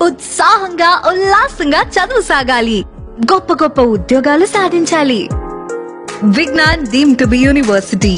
ఉత్సాహంగా ఉల్లాసంగా చదువు సాగాలి, గొప్ప గొప్ప ఉద్యోగాలు సాధించాలి. Vignan deemed to be university.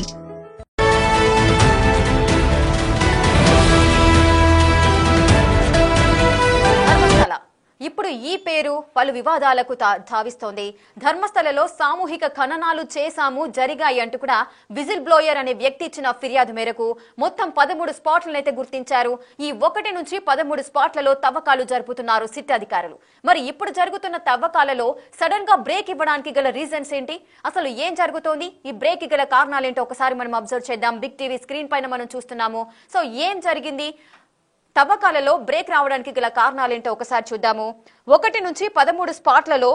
ఇప్పుడు ఈ పేరు పలు వివాదాలకు తావిస్తోంది. ధర్మస్థలలో సామూహిక ఖననాలు చేశాము జరిగాయి అంటూ కూడా విజిల్ బ్లోయర్ అనే వ్యక్తి ఇచ్చిన ఫిర్యాదు మేరకు మొత్తం 13 స్పాట్లనైతే గుర్తించారు. ఈ 1 నుంచి 13 స్పాట్లలో తవ్వకాలు జరుపుతున్నారు సిట్ అధికారులు. మరి ఇప్పుడు జరుగుతున్న తవ్వకాలలో సడన్ గా బ్రేక్ ఇవ్వడానికి గల రీజన్స్ ఏంటి, అసలు ఏం జరుగుతోంది, ఈ బ్రేక్ గల కారణాలేంటో ఒకసారి మనం అబ్జర్వ్ చేద్దాం. బిగ్ టీవీ స్క్రీన్ పైన మనం చూస్తున్నాము. సో ఏం జరిగింది, తవ్వకాలలో బ్రేక్ రావడానికి గల కారణాలేంటో ఒకసారి చూద్దాము. 1 నుంచి 13 స్పాట్లలో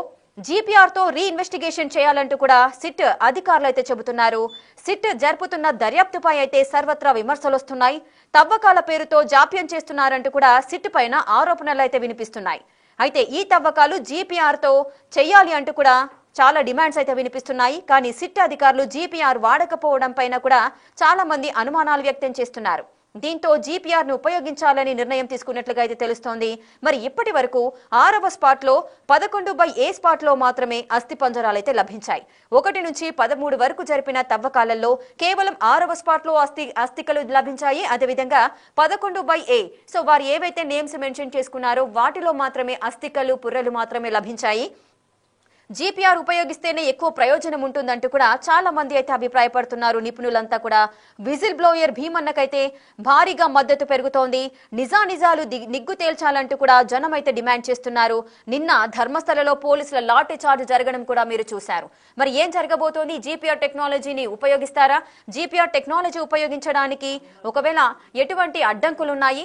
జీపీఆర్ తో రీఇన్వెస్టిగేషన్ చేయాలంటూ కూడా సిట్ అధికారులు అయితే చెబుతున్నారు. సిట్ జరుపుతున్న దర్యాప్తుపై అయితే సర్వత్రా విమర్శలు వస్తున్నాయి. తవ్వకాల పేరుతో జాప్యం చేస్తున్నారంటూ కూడా సిట్ పైన ఆరోపణలు అయితే వినిపిస్తున్నాయి. అయితే ఈ తవ్వకాలు జీపీఆర్ తో చేయాలి అంటూ కూడా చాలా డిమాండ్స్ అయితే వినిపిస్తున్నాయి. కానీ సిట్ అధికారులు జీపీఆర్ వాడకపోవడం పైన కూడా చాలా మంది అనుమానాలు వ్యక్తం చేస్తున్నారు. దీంతో జీపీఆర్ ను ఉపయోగించాలని నిర్ణయం తీసుకున్నట్లుగా అయితే తెలుస్తోంది. మరి ఇప్పటి వరకు 6వ స్పాట్ లో 11/A స్పాట్ లో మాత్రమే అస్థి పంజరాలు అయితే లభించాయి. 1 నుంచి 13 వరకు జరిపిన తవ్వకాలలో కేవలం 6వ స్పాట్ లో అస్థికలు లభించాయి. అదేవిధంగా 11/A, సో వారు ఏవైతే నేమ్స్ మెన్షన్ చేసుకున్నారో వాటిలో మాత్రమే అస్థికలు పుర్రెలు మాత్రమే లభించాయి. జీపీఆర్ ఉపయోగిస్తేనే ఎక్కువ ప్రయోజనం ఉంటుందంటూ కూడా చాలా మంది అయితే అభిప్రాయపడుతున్నారు. నిపుణులంతా కూడా విజిల్ బ్లోయర్ భీమన్నకైతే భారీగా మద్దతు పెరుగుతోంది. నిజాలు నిగ్గు తేల్చాలంటూ కూడా జనం అయితే డిమాండ్ చేస్తున్నారు. నిన్న ధర్మస్థలలో పోలీసుల లాఠీ చార్జ్ జరగడం కూడా మీరు చూశారు. మరి ఏం జరగబోతోంది, జీపీఆర్ టెక్నాలజీని ఉపయోగిస్తారా, జీపీఆర్ టెక్నాలజీ ఉపయోగించడానికి ఒకవేళ ఎటువంటి అడ్డంకులున్నాయి,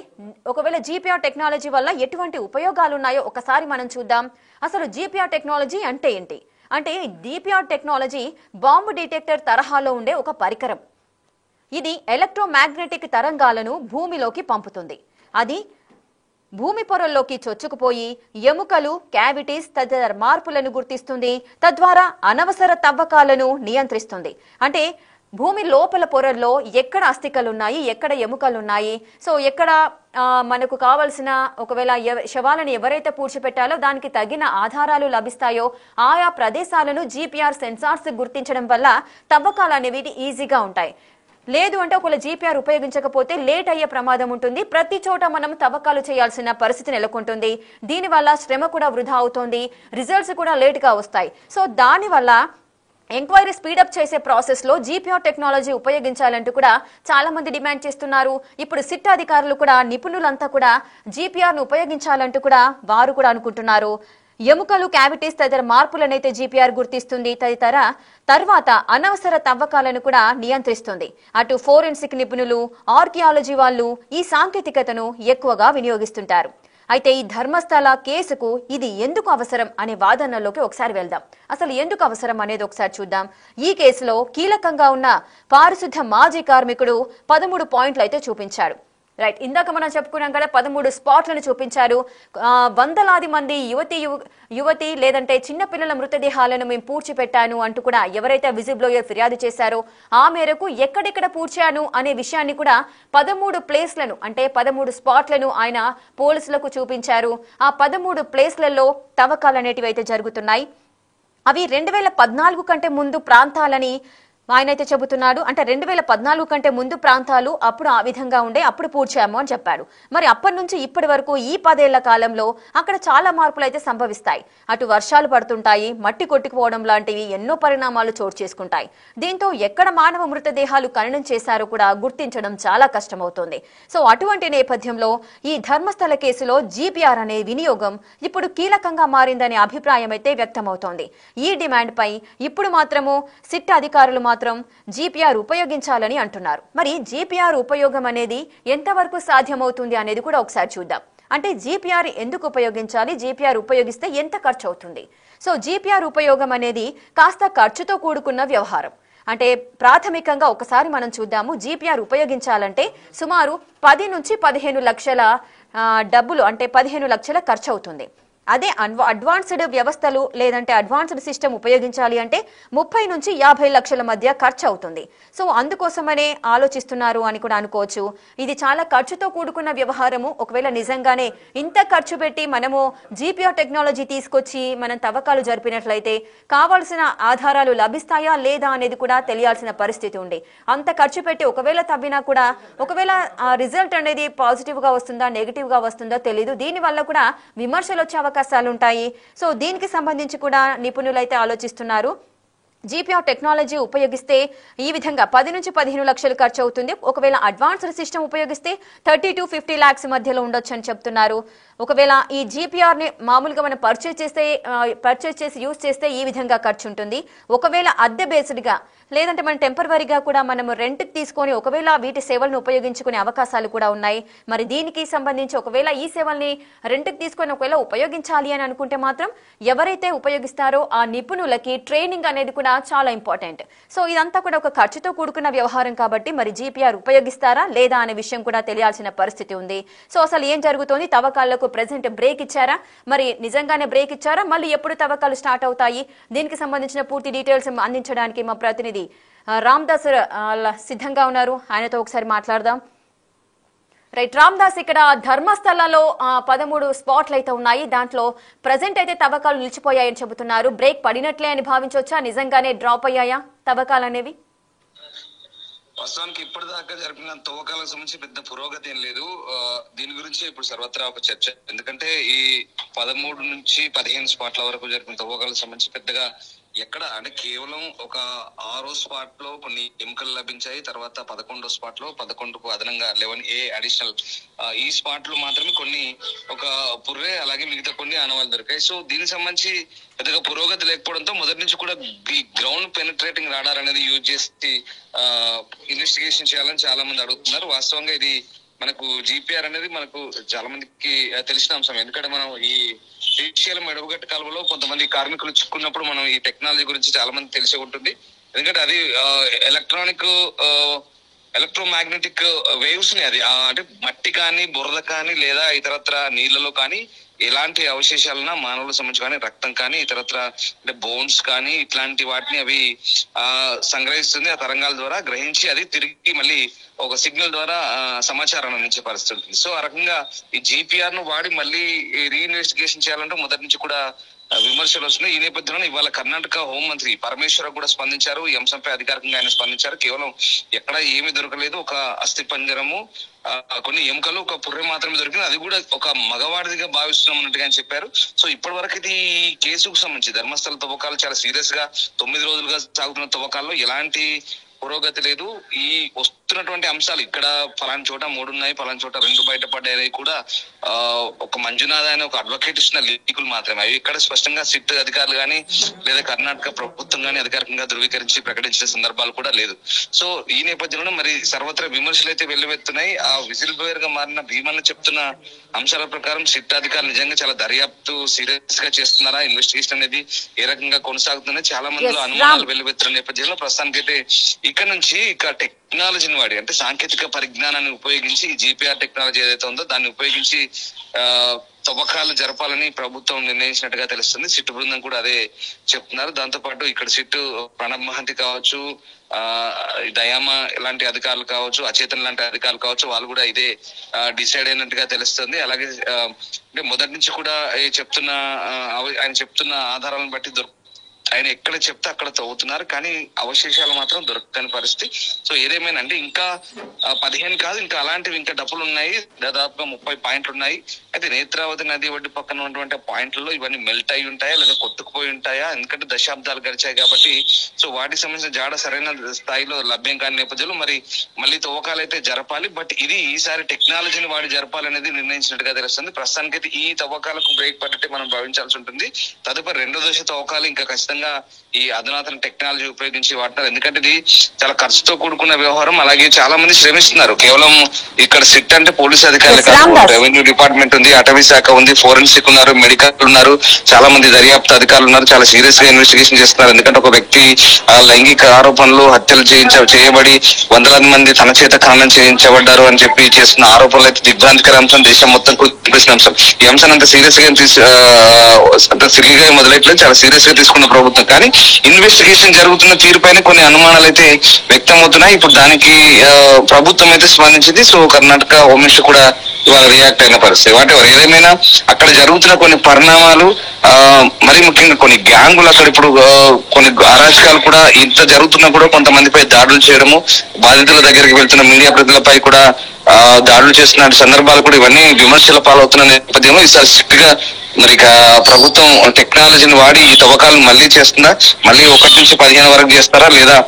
ఒకవేళ జీపీఆర్ టెక్నాలజీ వల్ల ఎటువంటి ఉపయోగాలు ఉన్నాయో ఒకసారి మనం చూద్దాం. అసలు జీపీఆర్ టెక్నాలజీ అంటే ఏంటి అంటే, జీపీఆర్ టెక్నాలజీ బాంబు డిటెక్టర్ తరహాలో ఉండే ఒక పరికరం. ఇది ఎలక్ట్రోమాగ్నెటిక్ తరంగాలను భూమిలోకి పంపుతుంది. అది భూమి పొరల్లోకి చొచ్చుకుపోయి ఎముకలు, క్యావిటీస్ తదితర మార్పులను గుర్తిస్తుంది. తద్వారా అనవసర తవ్వకాలను నియంత్రిస్తుంది. అంటే భూమి లోపల పొరల్లో ఎక్కడ అస్థికలున్నాయి, ఎక్కడ ఎముకలున్నాయి, సో ఎక్కడ మనకు కావలసిన ఒకవేళ శవాలను ఎవరైతే పూడ్చిపెట్టాలో దానికి తగిన ఆధారాలు లభిస్తాయో ఆయా ప్రదేశాలను జీపీఆర్ సెన్సార్స్ గుర్తించడం వల్ల తవ్వకాలు అనేవి ఈజీగా ఉంటాయి. లేదు అంటే ఒకవేళ జీపీఆర్ ఉపయోగించకపోతే లేట్ అయ్యే ప్రమాదం ఉంటుంది. ప్రతి చోట మనం తవ్వకాలు చేయాల్సిన పరిస్థితి నెలకొంటుంది. దీనివల్ల శ్రమ కూడా వృధా అవుతుంది, రిజల్ట్స్ కూడా లేట్ గా వస్తాయి. సో దానివల్ల ఎంక్వైరీ స్పీడప్ చేసే ప్రాసెస్ లో జీపీఆర్ టెక్నాలజీ ఉపయోగించాలంటూ కూడా చాలా మంది డిమాండ్ చేస్తున్నారు. ఇప్పుడు సిట్ అధికారులు కూడా నిపుణులంతా కూడా జీపీఆర్ ను ఉపయోగించాలంటూ కూడా వారు కూడా అనుకుంటున్నారు. ఎముకలు, క్యావిటీస్ తదితర మార్పులనైతే జీపీఆర్ గుర్తిస్తుంది. తర్వాత అనవసర తవ్వకాలను కూడా నియంత్రిస్తుంది. అటు ఫోరెన్సిక్ నిపుణులు, ఆర్కియాలజీ వాళ్ళు ఈ సాంకేతికతను ఎక్కువగా వినియోగిస్తుంటారు. అయితే ఈ ధర్మస్థల కేసుకు ఇది ఎందుకు అవసరం అనే వాదనలోకి ఒకసారి వెళ్దాం. అసలు ఎందుకు అవసరం అనేది ఒకసారి చూద్దాం. ఈ కేసులో కీలకంగా ఉన్న పారిశుద్ధ మాజీ కార్మికుడు 13 పాయింట్లు అయితే చూపించాడు. రైట్, ఇందాక మనం చెప్పుకున్నాం కదా, 13 స్పాట్లను చూపించారు. వందలాది మంది యువతి లేదంటే చిన్న పిల్లల మృతదేహాలను మేము పూడ్చిపెట్టాను అంటూ కూడా ఎవరైతే విజిల్ బ్లోయర్ ఫిర్యాదు చేశారో ఆ మేరకు ఎక్కడెక్కడ పూడ్చాను అనే విషయాన్ని కూడా 13 ప్లేస్లను అంటే 13 స్పాట్లను ఆయన పోలీసులకు చూపించారు. ఆ 13 ప్లేస్లలో తవ్వకాలు అనేటివి అయితే జరుగుతున్నాయి. అవి 2014 కంటే ముందు ప్రాంతాలని ఆయన అయితే చెబుతున్నాడు. అంటే 2014 కంటే ముందు ప్రాంతాలు అప్పుడు ఆ విధంగా ఉండే, అప్పుడు పూడ్చాము అని చెప్పాడు. మరి అప్పటి నుంచి ఇప్పటి వరకు ఈ 10 ఏళ్ల కాలంలో అక్కడ చాలా మార్పులు అయితే సంభవిస్తాయి. అటు వర్షాలు పడుతుంటాయి, మట్టి కొట్టుకుపోవడం లాంటివి ఎన్నో పరిణామాలు చోటు చేసుకుంటాయి. దీంతో ఎక్కడ మానవ మృతదేహాలు ఖననం చేశారో కూడా గుర్తించడం చాలా కష్టమవుతుంది. సో అటువంటి నేపథ్యంలో ఈ ధర్మస్థల కేసులో జీపీఆర్ అనే వినియోగం ఇప్పుడు కీలకంగా మారిందనే అభిప్రాయం అయితే వ్యక్తమవుతోంది. ఈ డిమాండ్ పై ఇప్పుడు మాత్రము సిట్ అధికారులు మాత్రం జీపీఆర్ ఉపయోగించాలని అంటున్నారు. మరి జీపీఆర్ ఉపయోగం అనేది ఎంతవరకు సాధ్యమవుతుంది అనేది కూడా ఒకసారి చూద్దాం. అంటే జీపీఆర్ ఎందుకు ఉపయోగించాలి, జీపీఆర్ ఉపయోగిస్తే ఎంత ఖర్చు అవుతుంది. సో జీపీఆర్ ఉపయోగం అనేది కాస్త ఖర్చుతో కూడుకున్న వ్యవహారం. అంటే ప్రాథమికంగా ఒకసారి మనం చూద్దాము. జీపీఆర్ ఉపయోగించాలంటే సుమారు 10 నుంచి 15 లక్షల డబ్బులు అంటే 15 లక్షల ఖర్చు అవుతుంది. అదే అడ్వాన్స్డ్ వ్యవస్థలు లేదంటే అడ్వాన్స్డ్ సిస్టమ్ ఉపయోగించాలి అంటే 30 నుంచి 50 లక్షల మధ్య ఖర్చు అవుతుంది. సో అందుకోసమనే ఆలోచిస్తున్నారు అని కూడా అనుకోవచ్చు. ఇది చాలా ఖర్చుతో కూడుకున్న వ్యవహారము. ఒకవేళ నిజంగానే ఇంత ఖర్చు పెట్టి మనము జీపీఆర్ టెక్నాలజీ తీసుకొచ్చి మనం తవ్వకాలు జరిపినట్లయితే కావాల్సిన ఆధారాలు లభిస్తాయా లేదా అనేది కూడా తెలియాల్సిన పరిస్థితి ఉంది. అంత ఖర్చు పెట్టి ఒకవేళ తవ్వినా కూడా ఒకవేళ రిజల్ట్ అనేది పాజిటివ్ గా వస్తుందా నెగిటివ్ గా వస్తుందో తెలియదు. దీని వల్ల కూడా విమర్శలు వచ్చే అవకాశాలు ఉంటాయి. సో దీనికి సంబంధించి కూడా నిపుణులైతే ఆలోచిస్తున్నారు. జీపీఆర్ టెక్నాలజీ ఉపయోగిస్తే ఈ విధంగా 10 నుంచి 15 లక్షలు ఖర్చు అవుతుంది. ఒకవేళ అడ్వాన్స్డ్ సిస్టమ్ ఉపయోగిస్తే 30 to 50 lakhs మధ్యలో ఉండొచ్చు అని చెప్తున్నారు. ఒకవేళ ఈ జీపీఆర్ ని మామూలుగా మనం పర్చేస్ చేసి యూజ్ చేస్తే ఈ విధంగా ఖర్చు ఉంటుంది. ఒకవేళ అద్దె బేస్డ్ గా లేదంటే మనం టెంపరవరీగా కూడా మనం రెంట్ తీసుకొని ఒకవేళ వీటి సేవలను ఉపయోగించుకునే అవకాశాలు కూడా ఉన్నాయి. మరి దీనికి సంబంధించి ఒకవేళ ఈ సేవల్ని రెంట్ తీసుకొని ఒకవేళ ఉపయోగించాలి అని అనుకుంటే మాత్రం ఎవరైతే ఉపయోగిస్తారో ఆ నిపుణులకి ట్రైనింగ్ అనేది కూడా చాలా ఇంపార్టెంట్. సో ఇదంతా కూడా ఒక ఖర్చుతో కూడుకున్న వ్యవహారం కాబట్టి మరి జీపీఆర్ ఉపయోగిస్తారా లేదా అనే విషయం కూడా తెలియాల్సిన పరిస్థితి ఉంది. సో అసలు ఏం జరుగుతోంది, తవ్వకాలకు ప్రెసెంట్ బ్రేక్ ఇచ్చారా, మరి నిజంగానే బ్రేక్ ఇచ్చారా, మళ్ళీ ఎప్పుడు తవ్వకాలు స్టార్ట్ అవుతాయి, దీనికి సంబంధించిన పూర్తి డీటెయిల్స్ అందించడానికి మా ప్రతినిధి రామ్దాస్ సిద్ధంగా ఉన్నారు. ఆయనతో ఒకసారి మాట్లాడదాం. రైట్ రామ్దాస్, ఇక్కడ ధర్మస్థలలో 13 స్పాట్లు అయితే ఉన్నాయి. దాంట్లో ప్రజెంట్ అయితే తవ్వకాలు నిలిచిపోయాయని చెబుతున్నారు. బ్రేక్ పడినట్లే అని భావించవచ్చా, నిజంగానే డ్రాప్ అయ్యాయా తవ్వకాలు అనేవి? వాస్తవానికి ఇప్పటిదాకా జరిపిన తవ్వకాలకు సంబంధించి పెద్ద పురోగతి ఏం లేదు. దీని గురించి ఇప్పుడు సర్వత్రా ఒక చర్చ. ఎందుకంటే ఈ 13 నుంచి 15 స్పాట్ల వరకు జరిపిన తవ్వకాలకు సంబంధించి పెద్దగా ఎక్కడ అంటే కేవలం ఒక 6వ స్పాట్ లో కొన్ని ఎముకలు లభించాయి. తర్వాత 11వ స్పాట్ లో 11కు అదనంగా 11A అడిషనల్ ఈ స్పాట్ లో మాత్రమే కొన్ని ఒక పుర్రే అలాగే మిగతా కొన్ని ఆనవాళ్ళు దొరికాయి. సో దీనికి సంబంధించి పెద్దగా పురోగతి లేకపోవడంతో మొదటి నుంచి కూడా గ్రౌండ్ పెనిట్రేటింగ్ రాడార్ అనేది యూజ్ చేసి ఇన్వెస్టిగేషన్ చేయాలని చాలా మంది అడుగుతున్నారు. వాస్తవంగా ఇది మనకు జీపీఆర్ అనేది మనకు చాలా మందికి తెలిసిన అంశం. ఎందుకంటే మనం ఈ శ్రీశైలం ఎడవగట్టు కాలువలో కొంతమంది కార్మికులు చిక్కున్నప్పుడు మనం ఈ టెక్నాలజీ గురించి చాలా మంది తెలిసి ఉంటుంది. ఎందుకంటే అది ఎలక్ట్రోమాగ్నెటిక్ వేవ్స్ ని అది అంటే మట్టి కానీ బురద కానీ లేదా ఇతరత్ర నీళ్లలో కానీ ఎలాంటి అవశేషాలన్నా మానవులకు సంబంధించి కానీ రక్తం కానీ ఇతరత్ర అంటే బోన్స్ కానీ ఇట్లాంటి వాటిని అవి సంగ్రహిస్తుంది. ఆ తరంగాల ద్వారా గ్రహించి అది తిరిగి మళ్ళీ ఒక సిగ్నల్ ద్వారా సమాచారాన్ని అందించే పరిస్థితి ఉంటుంది. సో ఆ రకంగా ఈ జీపీఆర్ ను వాడి మళ్ళీ రీఇన్వెస్టిగేషన్ చేయాలంటే మొదటి నుంచి కూడా విమర్శలు వస్తున్నాయి. ఈ నేపథ్యంలో ఇవాళ కర్ణాటక హోంమంత్రి పరమేశ్వర కూడా స్పందించారు. ఈ అంశంపై అధికారికంగా ఆయన స్పందించారు. కేవలం ఎక్కడ ఏమీ దొరకలేదు, ఒక అస్థి పంజరము కొన్ని ఎముకలు ఒక పుర్రె మాత్రమే దొరికింది, అది కూడా ఒక మగవాడిదిగా భావిస్తున్నాం అన్నట్టుగా అని చెప్పారు. సో ఇప్పటి వరకు ఇది ఈ కేసుకు సంబంధించి ధర్మస్థల తవ్వకాలు చాలా సీరియస్ గా 9 రోజులుగా సాగుతున్న తవ్వకాల్లో ఎలాంటి పురోగతి లేదు. ఈ వస్తున్నటువంటి అంశాలు ఇక్కడ ఫలాని చోట 3 ఉన్నాయి, ఫలాని చోట 2 బయటపడ్డాయి కూడా ఒక మంజునాథ్ అనే ఒక అడ్వకేట్ ఇస్తున్న లీకులు మాత్రమే. అవి ఇక్కడ స్పష్టంగా సిట్ అధికారులు కానీ లేదా కర్ణాటక ప్రభుత్వం కానీ అధికారికంగా ధృవీకరించి ప్రకటించిన సందర్భాలు కూడా లేదు. సో ఈ నేపథ్యంలో మరి సర్వత్రా విమర్శలు అయితే వెల్లువెత్తున్నాయి. ఆ విజిల్ బ్లోయర్ గా మారిన భీమన్న చెప్తున్న అంశాల ప్రకారం సిట్ అధికారులు నిజంగా చాలా దర్యాప్తు సీరియస్ గా చేస్తున్నారా, ఇన్వెస్టిగేషన్ అనేది ఏ రకంగా కొనసాగుతుందని చాలా మందిలో అనుమానాలు వెల్లువెత్తున్న నేపథ్యంలో ప్రస్తుతానికైతే ఇక్కడ నుంచి ఇక టెక్నాలజీని వాడి అంటే సాంకేతిక పరిజ్ఞానాన్ని ఉపయోగించి ఈ జీపీఆర్ టెక్నాలజీ ఏదైతే ఉందో దాన్ని ఉపయోగించి తవ్వకాలు జరపాలని ప్రభుత్వం నిర్ణయించినట్టుగా తెలుస్తుంది. సిట్టు బృందం కూడా అదే చెప్తున్నారు. దాంతో పాటు ఇక్కడ సిట్టు ప్రణబ్ మహంతి కావచ్చు, దయామ లాంటి అధికారులు కావచ్చు, అచేతన్ లాంటి అధికారులు కావచ్చు, వాళ్ళు కూడా ఇదే డిసైడ్ అయినట్టుగా తెలుస్తుంది. అలాగే అంటే మొదటి నుంచి కూడా ఆయన చెప్తున్న ఆధారాలను బట్టి ఆయన ఎక్కడ చెప్తే అక్కడ తవ్వుతున్నారు, కానీ అవశేషాలు మాత్రం దొరకని పరిస్థితి. సో ఏదేమైనా అంటే ఇంకా 15 కాదు, ఇంకా అలాంటివి ఇంకా డబ్బులు ఉన్నాయి. దాదాపుగా 30 పాయింట్లు ఉన్నాయి. అయితే నేత్రావతి నది ఒడ్డు పక్కన ఉన్నటువంటి పాయింట్లలో ఇవన్నీ మెల్ట్ అయి ఉంటాయా లేదా కొట్టుకుపోయి ఉంటాయా, ఎందుకంటే దశాబ్దాలు గడిచాయి కాబట్టి. సో వాటికి సంబంధించిన జాడ సరైన స్థాయిలో లభ్యం కాని నేపథ్యంలో మరి మళ్ళీ తవ్వకాలు అయితే జరపాలి. బట్ ఇది ఈసారి టెక్నాలజీని వాడి జరపాలనేది నిర్ణయించినట్టుగా తెలుస్తుంది. ప్రస్తుతానికైతే ఈ తవ్వకాలకు బ్రేక్ పడితే మనం భావించాల్సి ఉంటుంది. తదుపరి 2వ దశ తవ్వకాలు ఇంకా ఖచ్చితంగా ఖచ్చితంగా ఈ అధునాతన టెక్నాలజీ ఉపయోగించి వాడతారు. ఎందుకంటే ఇది చాలా ఖర్చుతో కూడుకున్న వ్యవహారం. అలాగే చాలా మంది శ్రమిస్తున్నారు. కేవలం ఇక్కడ సిట్ అంటే పోలీస్ అధికారులు కాదు, రెవెన్యూ డిపార్ట్మెంట్ ఉంది, అటవీ శాఖ ఉంది, ఫోరెన్సిక్ ఉన్నారు, మెడికల్ ఉన్నారు, చాలా మంది దర్యాప్తు అధికారులు ఉన్నారు. చాలా సీరియస్ గా ఇన్వెస్టిగేషన్ చేస్తున్నారు. ఎందుకంటే ఒక వ్యక్తి లైంగిక ఆరోపణలు, హత్యలు చేయబడి వందలాది మంది తన చేత ఖననం చేయించబడ్డారు అని చెప్పి చేస్తున్న ఆరోపణలు అయితే దిగ్భ్రాంతికర అంశం, దేశం మొత్తం కుదిసిన అంశం. ఈ అంశాన్ని అంత సీరియస్ గా అంత సిల్లీగా మొదలెట్లేదు, చాలా సీరియస్ గా తీసుకున్న ప్రభుత్వం. కానీ ఇన్వెస్టిగేషన్ జరుగుతున్న తీరుపైన కొన్ని అనుమానాలు అయితే వ్యక్తం అవుతున్నాయి. ఇప్పుడు దానికి ప్రభుత్వం అయితే స్పందించింది. సో కర్ణాటక హోమ్ మినిస్టర్ కూడా ఇవాళ రియాక్ట్ అయిన పరిస్థితి. వాటెవర్ ఏదేమైనా అక్కడ జరుగుతున్న కొన్ని పరిణామాలు, మరి ముఖ్యంగా కొన్ని గ్యాంగులు అక్కడ ఇప్పుడు కొన్ని అరాచకాలు కూడా ఇంత జరుగుతున్నా కూడా కొంతమందిపై దాడులు చేయడము, బాధితుల దగ్గరికి వెళ్తున్న మీడియా ప్రతినిధులపై కూడా దాడులు చేస్తున్న సందర్భాలు కూడా ఇవన్నీ విమర్శల పాలవుతున్న నేపథ్యంలో ఈసారి స్ట్రిక్ట్ గా మరి ప్రభుత్వం టెక్నాలజీని వాడి ఈ తవ్వకాలను మళ్ళీ చేస్తుందా, మళ్ళీ 1 నుంచి 15 వరకు చేస్తారా, లేదా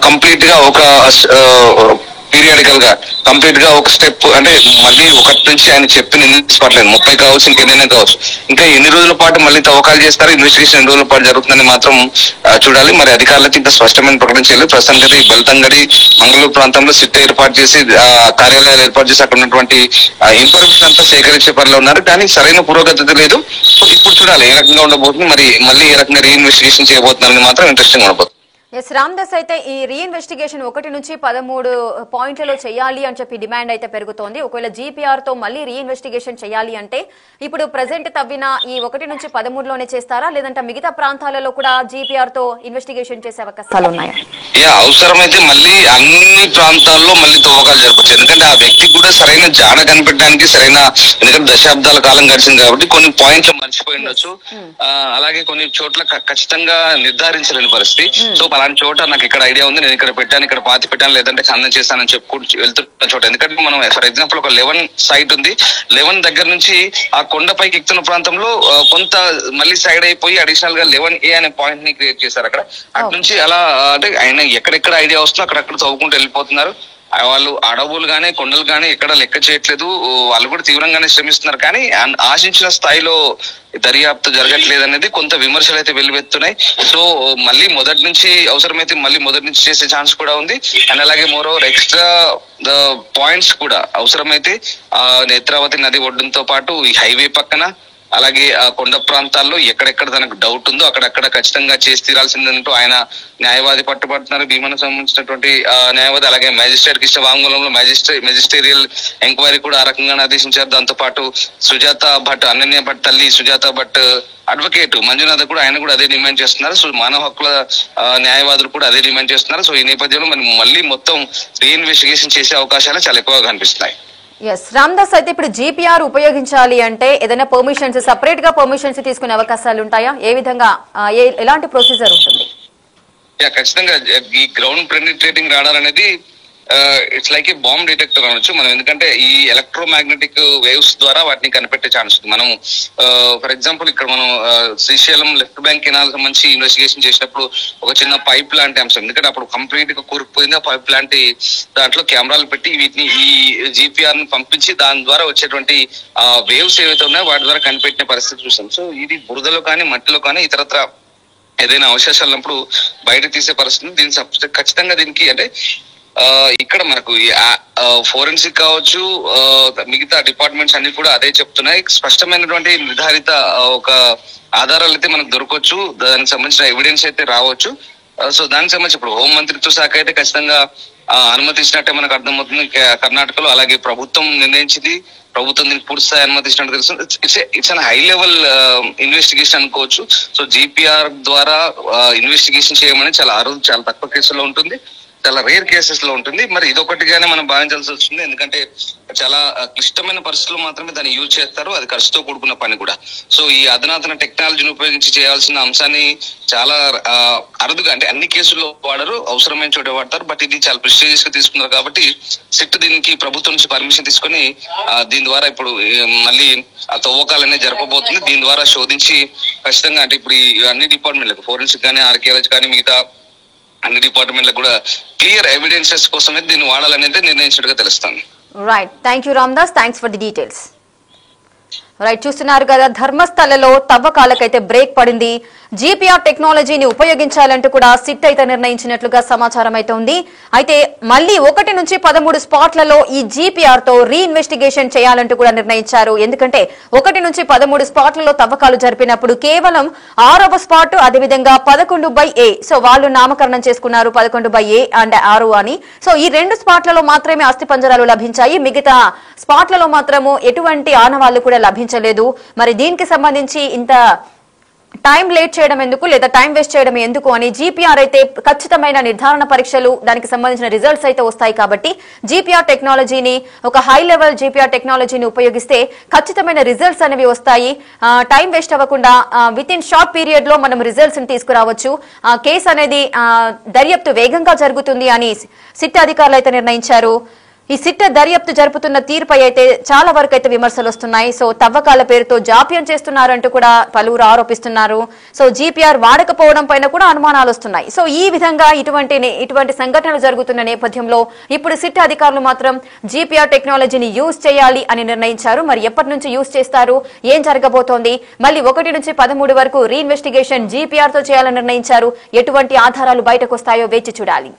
కంప్లీట్ గా ఒక పీరియాడికల్ గా కంప్లీట్ గా ఒక స్టెప్ అంటే మళ్ళీ 1 నుంచి ఆయన చెప్పిన పర్లేదు 30 కావచ్చు, ఇంకెన్నైనా కావచ్చు, ఇంకా ఎన్ని రోజుల పాటు మళ్ళీ తవ్వకాలు చేస్తారు, ఇన్వెస్టిగేషన్ ఎన్ని రోజుల పాటు జరుగుతుందని మాత్రం చూడాలి. మరి అధికారులకు ఇంకా స్పష్టమైన ప్రకటన చేయలేదు. ప్రస్తుతానికి ఈ బెల్తంగడి, మంగళూరు ప్రాంతంలో సిట్ ఏర్పాటు చేసి కార్యాలయాలు ఏర్పాటు చేసి అక్కడ ఉన్నటువంటి ఇన్ఫర్మేషన్ అంతా సేకరించే పనిలో ఉన్నారు. కానీ సరైన పురోగతి లేదు. ఇప్పుడు చూడాలి ఏ రకంగా ఉండబోతుంది, మరి మళ్ళీ ఏ రకంగా రీఇన్వెస్టిగేషన్ చేయబోతున్నారని మాత్రం ఇంట్రెస్టింగ్ ఉండబోతుంది. ఎస్ రామ్దాస్, అయితే ఈ రీఇన్వెస్టిగేషన్ 1 నుంచి 13 పాయింట్లలో చేయాలి అని చెప్పి డిమాండ్ అయితే పెరుగుతోంది. ఒకవేళ జీపీఆర్ తో మళ్ళీ రీఇన్వెస్టిగేషన్ చేయాలి అంటే ఇప్పుడు ప్రెసెంట్ తవ్విన ఈ 1 నుంచి 13లోనే చేస్తారా, లేదంటే మిగతా ప్రాంతాలలో కూడా జీపీఆర్ తో ఇన్వెస్టిగేషన్ చేసే అవకాశాలు ఉన్నాయా? అవసరమైతే మళ్ళీ అన్ని ప్రాంతాల్లో మళ్ళీ తవ్వకాలు జరపచ్చు. ఎందుకంటే ఆ వ్యక్తికి కూడా సరైన జాడ కనిపెట్టడానికి ఎందుకంటే దశాబ్దాల కాలం గడిచింది కాబట్టి కొన్ని పాయింట్లు మర్చిపోయి ఉండొచ్చు. అలాగే కొన్ని చోట్ల ఖచ్చితంగా నిర్ధారించలేని పరిస్థితి. సో అలాంటి చోట నాకు ఇక్కడ ఐడియా ఉంది, నేను ఇక్కడ పెట్టాను, ఇక్కడ పాతి పెట్టాను, లేదంటే ఖననం చేస్తానని చెప్పుకుంటూ వెళ్తున్న చోట. ఎందుకంటే మనం ఫర్ ఎగ్జాంపుల్ ఒక 11 సైట్ ఉంది, 11 దగ్గర నుంచి ఆ కొండపైకి ఎక్కుతున్న ప్రాంతంలో కొంత మళ్ళీ సైడ్ అయిపోయి అడిషనల్ గా 11A అనే పాయింట్ ని క్రియేట్ చేశారు అక్కడ. అటు నుంచి అలా అంటే ఆయన ఎక్కడెక్కడ ఐడియా వస్తుందో అక్కడక్కడ తవ్వుకుంటూ వెళ్ళిపోతున్నారు. వాళ్ళు అడవులు గానీ కొండలు గానీ ఎక్కడ లెక్క చేయట్లేదు. వాళ్ళు కూడా తీవ్రంగానే శ్రమిస్తున్నారు. కానీ ఆశించిన స్థాయిలో దర్యాప్తు జరగట్లేదు అనేది కొంత విమర్శలు అయితే వెల్లువెత్తున్నాయి. సో మళ్ళీ మొదటి నుంచి అవసరమైతే మళ్ళీ మొదటి నుంచి చేసే ఛాన్స్ కూడా ఉంది. అండ్ అలాగే మోరోవర్ ఎక్స్ట్రా పాయింట్స్ కూడా అవసరమైతే నేత్రావతి నది ఒడ్డుతో పాటు ఈ హైవే పక్కన, అలాగే ఆ కొండ ప్రాంతాల్లో ఎక్కడెక్కడ తనకు డౌట్ ఉందో అక్కడక్కడ ఖచ్చితంగా చేసి తీరాల్సిందంటూ ఆయన న్యాయవాది పట్టుబడుతున్నారు. భీమను సంబంధించినటువంటి న్యాయవాది, అలాగే మ్యాజిస్ట్రేట్ కి ఇచ్చిన వాంగ్మూలంలో మెజిస్ట్రేరియల్ ఎంక్వైరీ కూడా ఆ రకంగానే ఆదేశించారు. దాంతో పాటు సుజాత భట్, అనన్య భట్ తల్లి సుజాత భట్ అడ్వకేట్ మంజునాథ్ కూడా ఆయన కూడా అదే డిమాండ్ చేస్తున్నారు. సో మానవ హక్కుల న్యాయవాదులు కూడా అదే డిమాండ్ చేస్తున్నారు. సో ఈ నేపథ్యంలో మనం మళ్ళీ మొత్తం రీఇన్వెస్టిగేషన్ చేసే అవకాశాలు చాలా ఎక్కువగా కనిపిస్తున్నాయి. ఎస్ రామ్దాస్, అయితే ఇప్పుడు జీపీఆర్ ఉపయోగించాలి అంటే ఏదైనా పర్మిషన్స్ సెపరేట్ గా పర్మిషన్స్ తీసుకునే అవకాశాలు ఉంటాయా? ఏ విధంగా ఎలాంటి ప్రొసీజర్ ఉంటుంది? ఖచ్చితంగా ఈ గ్రౌండ్ పెనిట్రేటింగ్ రాడార్ అనేది it's like A bomb detector అనొచ్చు మనం. ఎందుకంటే ఈ ఎలక్ట్రోమాగ్నెటిక్ వేవ్స్ ద్వారా వాటిని కనిపెట్టే ఛాన్స్ ఉంది. మనం ఫర్ ఎగ్జాంపుల్ ఇక్కడ మనం శ్రీశైలం లెఫ్ట్ బ్యాంక్ కెనాల్ సంబంధించి ఇన్వెస్టిగేషన్ చేసినప్పుడు ఒక చిన్న పైప్ లాంటి అంశం, ఎందుకంటే అప్పుడు కంప్లీట్ గా కూరుకుపోయింది. ఆ పైప్ లాంటి దాంట్లో కెమెరాలు పెట్టి వీటిని ఈ జీపీఆర్ ని పంపించి దాని ద్వారా వచ్చేటువంటి వేవ్స్ ఏవైతే ఉన్నాయో వాటి ద్వారా కనిపెట్టిన పరిస్థితి చూసాం. సో ఇది బురదలో కానీ మట్టిలో కానీ ఇతరత్ర ఏదైనా అవశేషాలు ఉన్నప్పుడు బయట తీసే పరిస్థితి. దీని ఖచ్చితంగా దీనికి అంటే ఇక్కడ మనకు ఫోరెన్సిక్ కావచ్చు, మిగతా డిపార్ట్మెంట్స్ అన్ని కూడా అదే చెప్తున్నాయి. స్పష్టమైనటువంటి నిర్ధారిత ఒక ఆధారాలు అయితే మనకు దొరకవచ్చు, దానికి సంబంధించిన ఎవిడెన్స్ అయితే రావచ్చు. సో దానికి సంబంధించి ఇప్పుడు హోం మంత్రిత్వ శాఖ అయితే ఖచ్చితంగా అనుమతించినట్టే మనకు అర్థమవుతుంది కర్ణాటకలో. అలాగే ప్రభుత్వం నిర్ణయించింది, ప్రభుత్వం దీనికి పూర్తి స్థాయి అనుమతించినట్టు తెలుసు. It's an high level investigation అనుకోవచ్చు. సో జీపీఆర్ ద్వారా ఇన్వెస్టిగేషన్ చేయమని చాలా అరుదు, చాలా తక్కువ కేసుల్లో ఉంటుంది, చాలా రేర్ కేసెస్ లో ఉంటుంది. మరి ఇదొకటిగానే మనం భావించాల్సి వస్తుంది. ఎందుకంటే చాలా క్లిష్టమైన పరిస్థితుల్లో మాత్రమే దాన్ని యూజ్ చేస్తారు, అది ఖర్చుతో కూడుకున్న పని కూడా. సో ఈ అధునాతన టెక్నాలజీని ఉపయోగించి చేయాల్సిన అంశాన్ని చాలా అరుదుగా, అంటే అన్ని కేసుల్లో వాడరు, అవసరమైన చోట వాడతారు. బట్ ఇది చాలా ప్రెస్టీజియస్ గా తీసుకున్నారు కాబట్టి సిట్ దీనికి ప్రభుత్వం నుంచి పర్మిషన్ తీసుకుని దీని ద్వారా ఇప్పుడు మళ్ళీ ఆ తవ్వకాలనే జరపబోతుంది. దీని ద్వారా శోధించి ఖచ్చితంగా అంటే ఇప్పుడు ఈ అన్ని డిపార్ట్మెంట్లకు ఫోరెన్సిక్ కానీ ఆర్కియాలజీ కానీ మిగతా అన్ని డిపార్ట్మెంట్లకు కూడా క్లియర్ ఎవిడెన్సెస్ కోసమే దీన్ని వాడాలనేది నిర్ణయించినట్టుగా తెలుస్తుంది. Right, thank you Ramdas, thanks for the details. Right, చూస్తున్నారు కదా, ధర్మస్థలలో తవ్వకాలకైతే బ్రేక్ పడింది. జీపీఆర్ టెక్నాలజీని ఉపయోగించాలంటూ కూడా సిట్ అయితే నిర్ణయించినట్లుగా సమాచారం అయితే ఉంది. అయితే మళ్ళీ 1 నుంచి 13 స్పాట్లలో ఈ జీపీఆర్ తో రీఇన్వెస్టిగేషన్ చేయాలంటూ కూడా నిర్ణయించారు. ఎందుకంటే 1 నుంచి 13 స్పాట్లలో తవ్వకాలు జరిపినప్పుడు కేవలం 6వ స్పాట్, అదేవిధంగా 11/A, సో వాళ్ళు నామకరణం చేసుకున్నారు 11/A అండ్ 6 అని. సో ఈ 2 స్పాట్లలో మాత్రమే అస్థి పంజరాలు లభించాయి. మిగతా స్పాట్లలో మాత్రము ఎటువంటి ఆనవాళ్లు కూడా లభించలేదు. మరి దీనికి సంబంధించి ఇంత టైం లేట్ చేయడం ఎందుకు, లేదా టైం వేస్ట్ చేయడం ఎందుకు అని జీపీఆర్ అయితే ఖచ్చితమైన నిర్ధారణ పరీక్షలు, దానికి సంబంధించిన రిజల్ట్స్ అయితే వస్తాయి. కాబట్టి జీపీఆర్ టెక్నాలజీని, ఒక హై లెవెల్ జీపీఆర్ టెక్నాలజీని ఉపయోగిస్తే ఖచ్చితమైన రిజల్ట్స్ అనేవి వస్తాయి. టైం వేస్ట్ అవ్వకుండా విత్ ఇన్ షార్ట్ పీరియడ్ లో మనం రిజల్ట్స్ ని తీసుకురావచ్చు. కేసు అనేది దర్యాప్తు వేగంగా జరుగుతుంది అని సిట్ అధికారులు అయితే నిర్ణయించారు. ఈ సిట్ దర్యాప్తు జరుపుతున్న తీరుపై అయితే చాలా వరకు అయితే విమర్శలు వస్తున్నాయి. సో తవ్వకాల పేరుతో జాప్యం చేస్తున్నారంటూ కూడా పలువురు ఆరోపిస్తున్నారు. సో జీపీఆర్ వాడకపోవడం పైన కూడా అనుమానాలు వస్తున్నాయి. సో ఈ విధంగా ఇటువంటి సంఘటనలు జరుగుతున్న నేపథ్యంలో ఇప్పుడు సిట్ అధికారులు మాత్రం జీపీఆర్ టెక్నాలజీని యూజ్ చేయాలి అని నిర్ణయించారు. మరి ఎప్పటి నుంచి యూజ్ చేస్తారు, ఏం జరగబోతోంది, మళ్ళీ 1 నుంచి 13 వరకు రీఇన్వెస్టిగేషన్ జీపీఆర్ తో చేయాలని నిర్ణయించారు. ఎటువంటి ఆధారాలు బయటకు వస్తాయో వేచి చూడాలి.